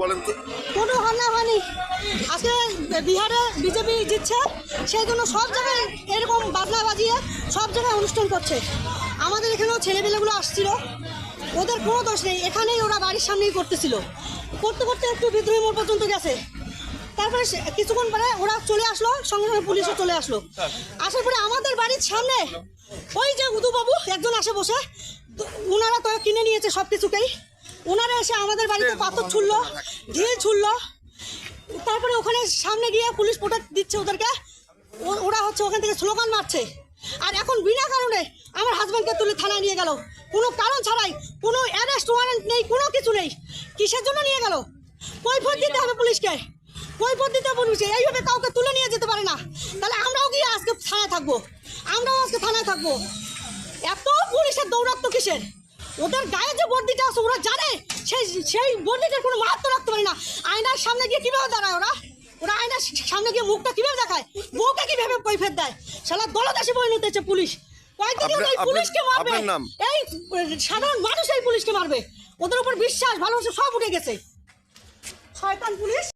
বলেন তো। কোনো হামলা হয়নি। আজকে বিহারে বিজেপি জিতছে, সেই জন্য সব জায়গায় এরকম বাজনা বাজিয়ে সব জায়গায় অনুষ্ঠান করছে। আমাদের এখানেও ছেলেপেলেগুলো আসছিল, ওদের কোনো দোষ নেই, এখানেই ওরা বাড়ির সামনেই করতেছিল। করতে করতে একটু বিদ্রোহী মোড় পর্যন্ত গেছে। তারপরে কিছুক্ষণ পরে ওরা চলে আসলো, সঙ্গে সঙ্গে পুলিশও চলে আসলো। আসার পরে আমাদের বাড়ির সামনে ওই যে উদুবাবু একজন আসে বসে, ওনারা তো কিনে নিয়েছে সব কিছুকেই। ওনারা এসে আমাদের বাড়িতে পাথর ছুড়লো, ঢিল ছুড়লো। তারপরে ওখানে সামনে গিয়ে পুলিশ প্রোটেক্ট দিচ্ছে ওদেরকে। ওরা হচ্ছে ওখান থেকে স্লোগান মারছে। আর এখন বিনা কারণে আমার হাজব্যান্ডকে তুলে থানায় নিয়ে গেল, কোনো কারণ ছাড়াই, কোনো অ্যারেস্ট ওয়ারেন্ট নেই, কোনো কিছু নেই। কিসের জন্য নিয়ে গেল? কৈফিয়ত দিতে হবে পুলিশকে, কৈফিয়ত দিতে হবে পুলিশকে। এইভাবে কাউকে তুলে নিয়ে যেতে পারে না। তাহলে আমরাও গিয়ে আজকে থানায় থাকবো, আমরাও আজকে থানায় থাকবো। এত পুলিশের দৌরাত্ম কিসের? ওদের গায়ে যে বর্দিটা আছে ওরা জানে সেই বর্দিটার কোনো মাহাত্ম রাখতে পারে না। আয়নার সামনে গিয়ে কিভাবে দাঁড়ায় ওরা? ওরা আয়নার সামনে গিয়ে মুখটা কিভাবে দেখায়, বউকে কিভাবে কৈফিয়ত দেয়? শালা দলদাসী পরিণত হচ্ছে পুলিশ। কয়েকদিন এই পুলিশকে মারবে, এই সাধারণ মানুষ এই পুলিশকে মারবে। ওদের উপর বিশ্বাস ভালোবাসা সব উঠে গেছে। শয়তান পুলিশ।